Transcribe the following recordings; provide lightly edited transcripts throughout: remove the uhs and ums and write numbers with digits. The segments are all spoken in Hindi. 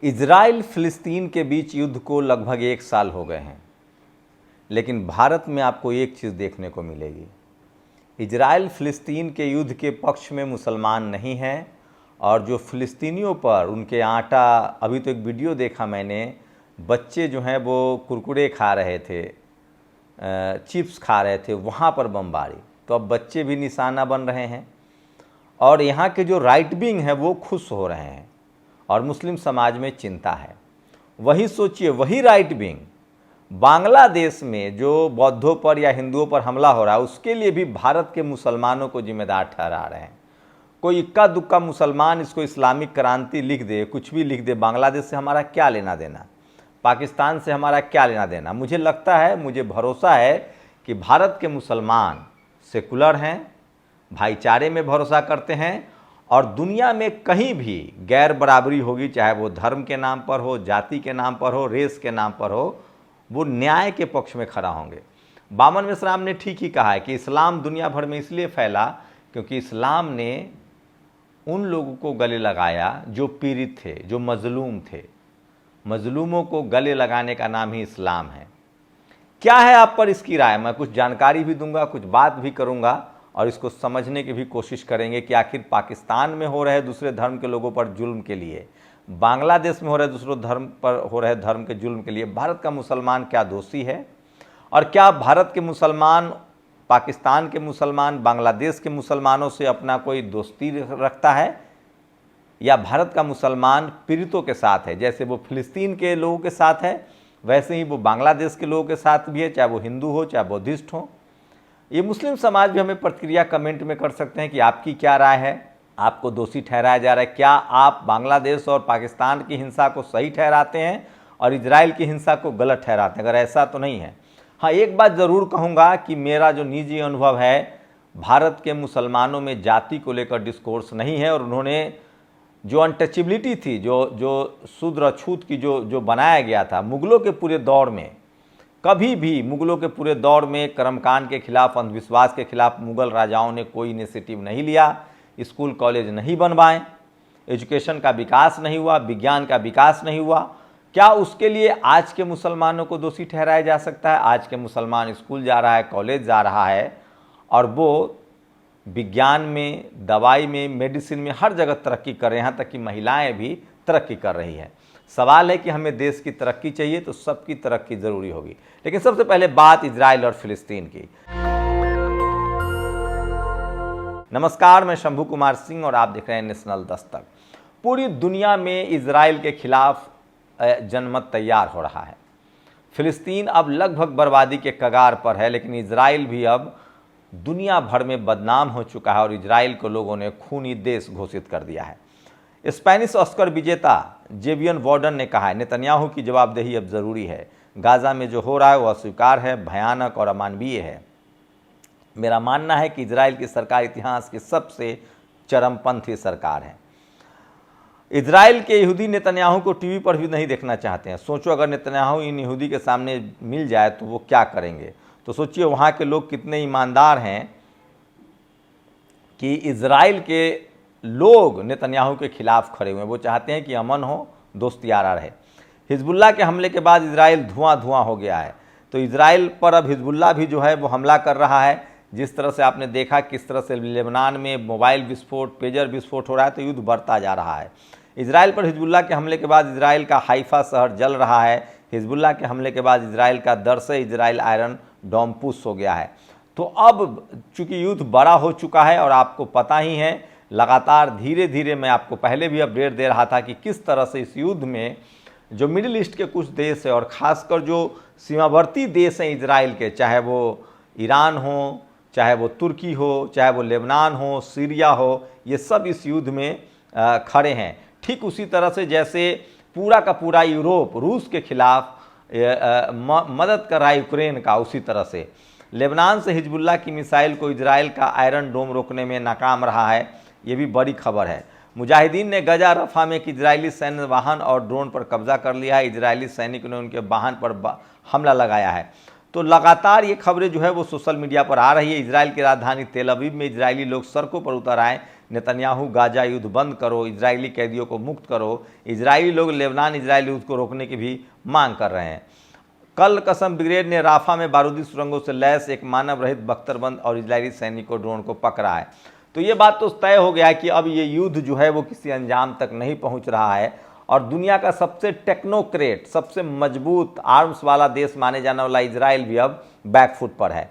इजराइल फिलिस्तीन के बीच युद्ध को लगभग 1 साल हो गए हैं, लेकिन भारत में आपको एक चीज़ देखने को मिलेगी। इजराइल फिलिस्तीन के युद्ध के पक्ष में मुसलमान नहीं हैं, और जो फिलिस्तीनियों पर उनके आटा, अभी तो एक वीडियो देखा मैंने, बच्चे जो हैं वो कुरकुरे खा रहे थे, चिप्स खा रहे थे, वहाँ पर बमबारी। तो अब बच्चे भी निशाना बन रहे हैं, और यहाँ के जो राइट विंग हैं वो खुश हो रहे हैं, और मुस्लिम समाज में चिंता है। वही सोचिए, वही राइट विंग बांग्लादेश में जो बौद्धों पर या हिंदुओं पर हमला हो रहा है, उसके लिए भी भारत के मुसलमानों को जिम्मेदार ठहरा रहे हैं। कोई इक्का दुक्का मुसलमान इसको इस्लामिक क्रांति लिख दे, कुछ भी लिख दे, बांग्लादेश से हमारा क्या लेना देना, पाकिस्तान से हमारा क्या लेना देना। मुझे लगता है, मुझे भरोसा है कि भारत के मुसलमान सेकुलर हैं, भाईचारे में भरोसा करते हैं, और दुनिया में कहीं भी गैर बराबरी होगी, चाहे वो धर्म के नाम पर हो, जाति के नाम पर हो, रेस के नाम पर हो, वो न्याय के पक्ष में खड़ा होंगे। बामन मिश्राम ने ठीक ही कहा है कि इस्लाम दुनिया भर में इसलिए फैला क्योंकि इस्लाम ने उन लोगों को गले लगाया जो पीड़ित थे, जो मजलूम थे। मजलूमों को गले लगाने का नाम ही इस्लाम है। क्या है आप पर इसकी राय? मैं कुछ जानकारी भी दूंगा, कुछ बात भी करूंगा, और इसको समझने की भी कोशिश करेंगे कि आखिर पाकिस्तान में हो रहे दूसरे धर्म के लोगों पर जुल्म के लिए, बांग्लादेश में हो रहे दूसरों धर्म पर हो रहे धर्म के जुल्म के लिए भारत का मुसलमान क्या दोषी है, और क्या भारत के मुसलमान, पाकिस्तान के मुसलमान बांग्लादेश के मुसलमानों से अपना कोई दोस्ती रखता है, या भारत का मुसलमान पीड़ितों के साथ है। जैसे वो फिलिस्तीन के लोगों के साथ है, वैसे ही वो बांग्लादेश के लोगों के साथ भी है, चाहे वो हिंदू हो चाहे बौद्धिस्ट हो। ये मुस्लिम समाज भी हमें प्रतिक्रिया कमेंट में कर सकते हैं कि आपकी क्या राय है, आपको दोषी ठहराया जा रहा है। क्या आप बांग्लादेश और पाकिस्तान की हिंसा को सही ठहराते हैं और इजराइल की हिंसा को गलत ठहराते हैं? अगर ऐसा तो नहीं है। हाँ, एक बात ज़रूर कहूँगा कि मेरा जो निजी अनुभव है, भारत के मुसलमानों में जाति को लेकर डिस्कोर्स नहीं है, और उन्होंने जो अनटचेबिलिटी थी, जो शूद्र अछूत की जो बनाया गया था मुग़लों के पूरे दौर में, कभी भी मुग़लों के पूरे दौर में कर्मकांड के खिलाफ, अंधविश्वास के खिलाफ मुग़ल राजाओं ने कोई इनिशिएटिव नहीं लिया, स्कूल कॉलेज नहीं बनवाए, एजुकेशन का विकास नहीं हुआ, विज्ञान का विकास नहीं हुआ। क्या उसके लिए आज के मुसलमानों को दोषी ठहराया जा सकता है? आज के मुसलमान स्कूल जा रहा है, कॉलेज जा रहा है, और वो विज्ञान में, दवाई में, मेडिसिन में हर जगह तरक्की कर रहे हैं, यहाँ तक कि महिलाएं भी तरक्की कर रही हैं। सवाल है कि हमें देश की तरक्की चाहिए तो सबकी तरक्की ज़रूरी होगी। लेकिन सबसे पहले बात इजराइल और फिलिस्तीन की। नमस्कार, मैं शंभू कुमार सिंह और आप देख रहे हैं नेशनल दस्तक। पूरी दुनिया में इजराइल के खिलाफ जनमत तैयार हो रहा है। फिलिस्तीन अब लगभग बर्बादी के कगार पर है, लेकिन इजराइल भी अब दुनिया भर में बदनाम हो चुका है, और इजराइल को लोगों ने खूनी देश घोषित कर दिया है। स्पेनिश ऑस्कर विजेता जेवियर वार्डन ने कहा है, नेतन्याहू की जवाबदेही अब ज़रूरी है। गाज़ा में जो हो रहा है वो अस्वीकार है, भयानक और अमानवीय है। मेरा मानना है कि इजराइल की सरकार इतिहास की सबसे चरमपंथी सरकार है। इजराइल के यहूदी नेतन्याहू को टीवी पर भी नहीं देखना चाहते हैं। सोचो, अगर नेतन्याहू इन यहूदी के सामने मिल जाए तो वो क्या करेंगे। तो सोचिए वहाँ के लोग कितने ईमानदार हैं कि इजराइल के लोग नेतन्याहू के खिलाफ खड़े हुए हैं। वो चाहते हैं कि अमन हो, दोस्तियारा रहे। हिजबुल्लाह के हमले के बाद इजराइल धुआं धुआं हो गया है, तो इजराइल पर अब हिजबुल्लाह भी जो है वो हमला कर रहा है। जिस तरह से आपने देखा किस तरह से लेबनान में मोबाइल विस्फोट, पेजर विस्फोट हो रहा है, तो युद्ध बढ़ता जा रहा है। इजराइल पर हिजबुल्लाह के हमले के बाद इजराइल का हाइफा शहर जल रहा है। हिजबुल्लाह के हमले के बाद इजराइल का दरसे इजराइल आयरन डोम पुश हो गया है। तो अब चूँकि युद्ध बड़ा हो चुका है, और आपको पता ही है, लगातार धीरे धीरे, मैं आपको पहले भी अपडेट दे रहा था कि किस तरह से इस युद्ध में जो मिडिल ईस्ट के कुछ देश है, और ख़ासकर जो सीमावर्ती देश हैं इजराइल के, चाहे वो ईरान हो, चाहे वो तुर्की हो, चाहे वो लेबनान हो, सीरिया हो, ये सब इस युद्ध में खड़े हैं। ठीक उसी तरह से जैसे पूरा का पूरा यूरोप रूस के खिलाफ मदद कर रहा है यूक्रेन का, उसी तरह से लेबनान से हिजबुल्लाह की मिसाइल को इजराइल का आयरन डोम रोकने में नाकाम रहा है। ये भी बड़ी खबर है। मुजाहिदीन ने गजा रफा में एक इजरायली सैन्य वाहन और ड्रोन पर कब्जा कर लिया है। इजरायली सैनिकों ने उनके वाहन पर हमला लगाया है। तो लगातार ये खबरें जो है वो सोशल मीडिया पर आ रही है। इजराइल की राजधानी तेल अवीव में इजरायली लोग सड़कों पर उतर आए नेतन्याहू गाजा युद्ध बंद करो, इजरायली कैदियों को मुक्त करो। इजरायली लोग लेबनान इजरायली युद्ध को रोकने की भी मांग कर रहे हैं। कल कसम ब्रिगेड ने राफा में बारूदी सुरंगों से लैस एक मानव रहित बख्तरबंद और इजरायली सैनिकों ड्रोन को पकड़ा है। तो ये बात तो तय हो गया है कि अब ये युद्ध जो है वो किसी अंजाम तक नहीं पहुंच रहा है और दुनिया का सबसे टेक्नोक्रेट, सबसे मजबूत आर्म्स वाला देश माने जाने वाला इजराइल भी अब बैकफुट पर है।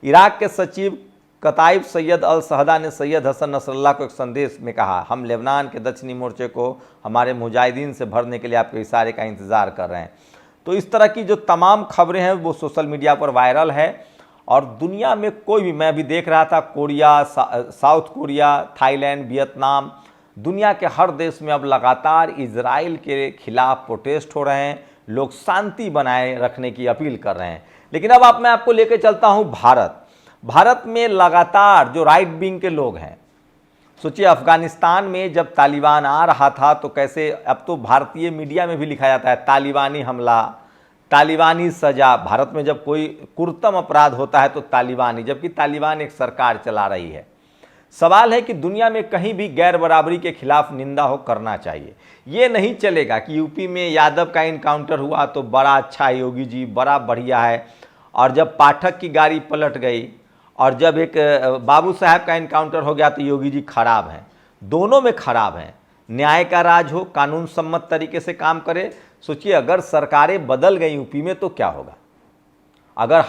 इराक के सचिव कताइब सैयद अल सहदा ने सैयद हसन नसरल्लाह को एक संदेश में कहा, हम लेबनान के दक्षिणी मोर्चे को हमारे मुजाहिदीन से भरने के लिए आपके इशारे का इंतज़ार कर रहे हैं। तो इस तरह की जो तमाम खबरें हैं वो सोशल मीडिया पर वायरल है और दुनिया में कोई भी, मैं भी देख रहा था, Korea, south Korea, Thailand, Vietnam, दुनिया के हर देश में अब लगातार इजराइल के खिलाफ प्रोटेस्ट हो रहे हैं, लोग शांति बनाए रखने की अपील कर रहे हैं। लेकिन अब मैं आपको लेकर चलता हूं भारत में लगातार जो राइट विंग के लोग हैं, सोचिए अफगानिस्तान में जब तालिबान आ रहा था तो कैसे, अब तो भारतीय मीडिया में भी लिखा जाता है तालिबानी हमला, तालिबानी सजा। भारत में जब कोई कुर्तम अपराध होता है तो तालिबानी, जबकि तालिबान एक सरकार चला रही है। सवाल है कि दुनिया में कहीं भी गैर बराबरी के खिलाफ निंदा हो करना चाहिए। ये नहीं चलेगा कि यूपी में यादव का इनकाउंटर हुआ तो बड़ा अच्छा है योगी जी, बड़ा बढ़िया है, और जब पाठक की गाड़ी पलट गई और जब एक बाबू साहब का इनकाउंटर हो गया तो योगी जी खराब हैं। दोनों में खराब हैं। न्याय का राज हो, कानून सम्मत तरीके से काम करे। सोचिए अगर सरकारें बदल गई यूपी में तो क्या होगा। अगर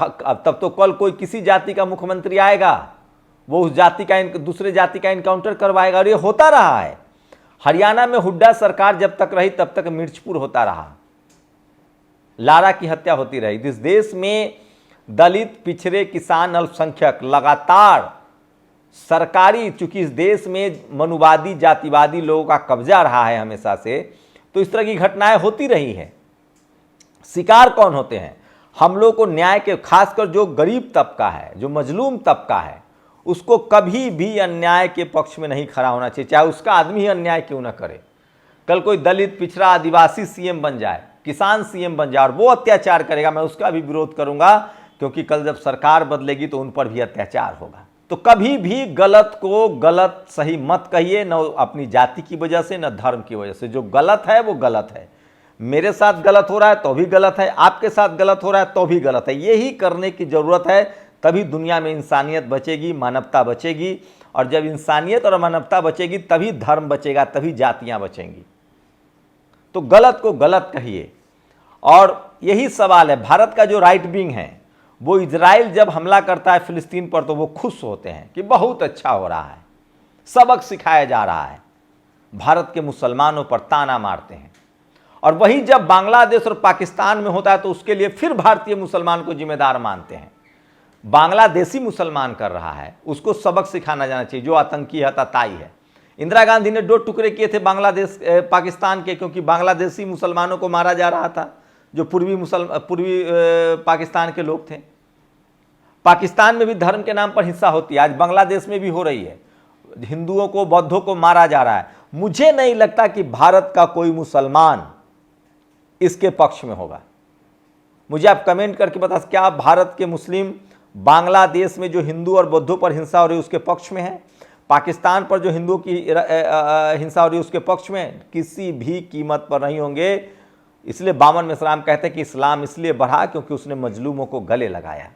तब तो कल कोई किसी जाति का मुख्यमंत्री आएगा, वो उस जाति का दूसरे जाति का इनकाउंटर करवाएगा, और ये होता रहा है। हरियाणा में हुड्डा सरकार जब तक रही तब तक मिर्चपुर होता रहा, लारा की हत्या होती रही। इस देश में दलित, पिछड़े, किसान, अल्पसंख्यक लगातार सरकारी, चूंकि इस देश में मनुवादी, जातिवादी लोगों का कब्जा रहा है हमेशा से, तो इस तरह की घटनाएं होती रही हैं। शिकार कौन होते हैं? हम लोग को न्याय के, खासकर जो गरीब तबका है, जो मजलूम तबका है, उसको कभी भी अन्याय के पक्ष में नहीं खड़ा होना चाहिए, चाहे उसका आदमी ही अन्याय क्यों ना करे। कल कोई दलित, पिछड़ा, आदिवासी सीएम बन जाए, किसान सीएम बन जाए और वो अत्याचार करेगा, मैं उसका भी विरोध करूंगा, क्योंकि कल जब सरकार बदलेगी तो उन पर भी अत्याचार होगा। तो कभी भी गलत को गलत सही मत कहिए, न अपनी जाति की वजह से न धर्म की वजह से। जो गलत है वो गलत है। मेरे साथ गलत हो रहा है तो भी गलत है, आपके साथ गलत हो रहा है तो भी गलत है। यही करने की जरूरत है, तभी दुनिया में इंसानियत बचेगी, मानवता बचेगी। और जब इंसानियत और मानवता बचेगी तभी धर्म बचेगा, तभी जातियां बचेंगी। तो गलत को गलत कहिए। और यही सवाल है, भारत का जो राइट विंग है वो इजराइल जब हमला करता है फिलिस्तीन पर तो वो खुश होते हैं कि बहुत अच्छा हो रहा है, सबक सिखाया जा रहा है। भारत के मुसलमानों पर ताना मारते हैं। और वही जब बांग्लादेश और पाकिस्तान में होता है तो उसके लिए फिर भारतीय मुसलमान को जिम्मेदार मानते हैं। बांग्लादेशी मुसलमान कर रहा है, उसको सबक सिखाना जाना चाहिए, जो आतंकी है, ताई है। इंदिरा गांधी ने 2 टुकड़े किए थे बांग्लादेश पाकिस्तान के, क्योंकि बांग्लादेशी मुसलमानों को मारा जा रहा था, जो पूर्वी पाकिस्तान के लोग थे। पाकिस्तान में भी धर्म के नाम पर हिंसा होती है, आज बांग्लादेश में भी हो रही है। हिंदुओं को, बौद्धों को मारा जा रहा है। मुझे नहीं लगता कि भारत का कोई मुसलमान इसके पक्ष में होगा। मुझे आप कमेंट करके बता, क्या भारत के मुस्लिम बांग्लादेश में जो हिंदू और बौद्धों पर हिंसा हो रही है उसके पक्ष में है? पाकिस्तान पर जो हिंदुओं की हिंसा हो रही है उसके पक्ष में? किसी भी कीमत पर नहीं होंगे। इसलिए बामन मिश्राम कहते हैं कि इस्लाम इसलिए बढ़ा क्योंकि उसने मजलूमों को गले लगाया।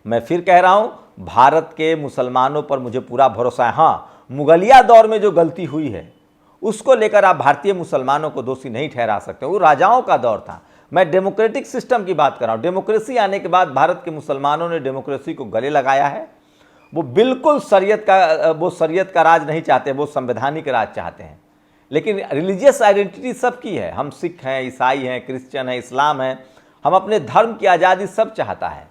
मैं फिर कह रहा हूं, भारत के मुसलमानों पर मुझे पूरा भरोसा है। हाँ, मुगलिया दौर में जो गलती हुई है उसको लेकर आप भारतीय मुसलमानों को दोषी नहीं ठहरा सकते। वो राजाओं का दौर था। मैं डेमोक्रेटिक सिस्टम की बात कर रहा हूं। डेमोक्रेसी आने के बाद भारत के मुसलमानों ने डेमोक्रेसी को गले लगाया है। वो बिल्कुल शरीयत का राज नहीं चाहते, वो संवैधानिक राज चाहते हैं। लेकिन रिलीजियस आइडेंटिटी सबकी है। हम सिख हैं, ईसाई हैं, क्रिश्चियन हैं, इस्लाम हैं। हम अपने धर्म की आज़ादी सब चाहता है।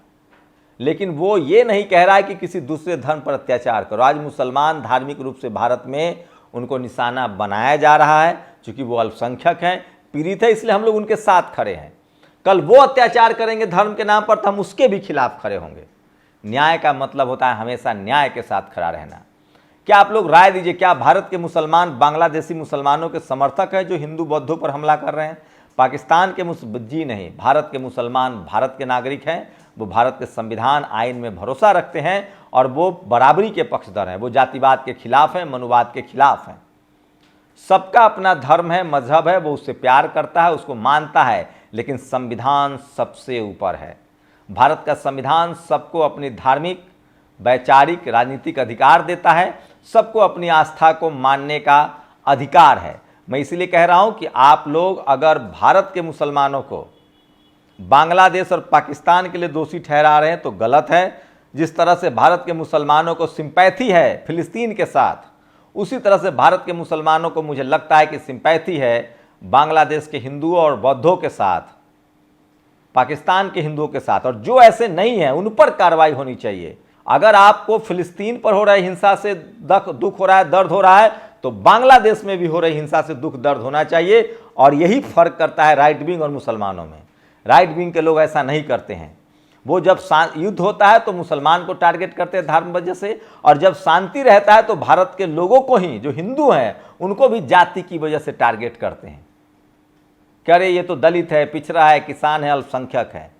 लेकिन वो ये नहीं कह रहा है कि किसी दूसरे धर्म पर अत्याचार करो। आज मुसलमान धार्मिक रूप से भारत में उनको निशाना बनाया जा रहा है, क्योंकि वो अल्पसंख्यक हैं, पीड़ित है, इसलिए हम लोग उनके साथ खड़े हैं। कल वो अत्याचार करेंगे धर्म के नाम पर तो हम उसके भी खिलाफ खड़े होंगे। न्याय का मतलब होता है हमेशा न्याय के साथ खड़ा रहना। क्या आप लोग राय दीजिए, क्या भारत के मुसलमान बांग्लादेशी मुसलमानों के समर्थक हैं जो हिंदू बौद्धों पर हमला कर रहे हैं? पाकिस्तान के जी नहीं, भारत के मुसलमान भारत के नागरिक हैं। वो भारत के संविधान आइन में भरोसा रखते हैं और वो बराबरी के पक्षधर हैं। वो जातिवाद के खिलाफ हैं, मनुवाद के खिलाफ हैं। सबका अपना धर्म है, मजहब है, वो उससे प्यार करता है, उसको मानता है, लेकिन संविधान सबसे ऊपर है। भारत का संविधान सबको अपनी धार्मिक, वैचारिक, राजनीतिक अधिकार देता है, सबको अपनी आस्था को मानने का अधिकार है। मैं इसलिए कह रहा हूं कि आप लोग अगर भारत के मुसलमानों को बांग्लादेश और पाकिस्तान के लिए दोषी ठहरा रहे हैं तो गलत है। जिस तरह से भारत के मुसलमानों को सिंपैथी है फिलिस्तीन के साथ, उसी तरह से भारत के मुसलमानों को मुझे लगता है कि सिंपैथी है बांग्लादेश के हिंदुओं और बौद्धों के साथ, पाकिस्तान के हिंदुओं के साथ। और जो ऐसे नहीं हैं उन पर कार्रवाई होनी चाहिए। अगर आपको फिलिस्तीन पर हो रही हिंसा से दुख हो रहा है, दर्द हो रहा है, तो बांग्लादेश में भी हो रही हिंसा से दुख दर्द होना चाहिए। और यही फर्क करता है राइट विंग और मुसलमानों में। राइट विंग के लोग ऐसा नहीं करते हैं। वो जब युद्ध होता है तो मुसलमान को टारगेट करते हैं धर्म वजह से, और जब शांति रहता है तो भारत के लोगों को ही, जो हिंदू हैं, उनको भी जाति की वजह से टारगेट करते हैं। कह रहे ये तो दलित है, पिछड़ा है, किसान है, अल्पसंख्यक है।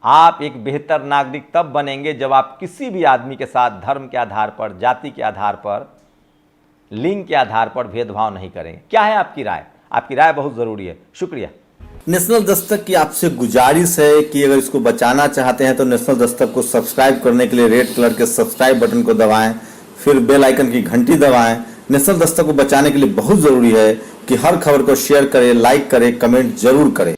आप एक बेहतर नागरिक तब बनेंगे जब आप किसी भी आदमी के साथ धर्म के आधार पर, जाति के आधार पर, लिंग के आधार पर भेदभाव नहीं करेंगे। क्या है आपकी राय? आपकी राय बहुत ज़रूरी है। शुक्रिया। नेशनल दस्तक की आपसे गुजारिश है कि अगर इसको बचाना चाहते हैं तो नेशनल दस्तक को सब्सक्राइब करने के लिए रेड कलर के सब्सक्राइब बटन को दबाएं, फिर बेल आइकन की घंटी दबाएं। नेशनल दस्तक को बचाने के लिए बहुत ज़रूरी है कि हर खबर को शेयर करें, लाइक करें, कमेंट जरूर करें।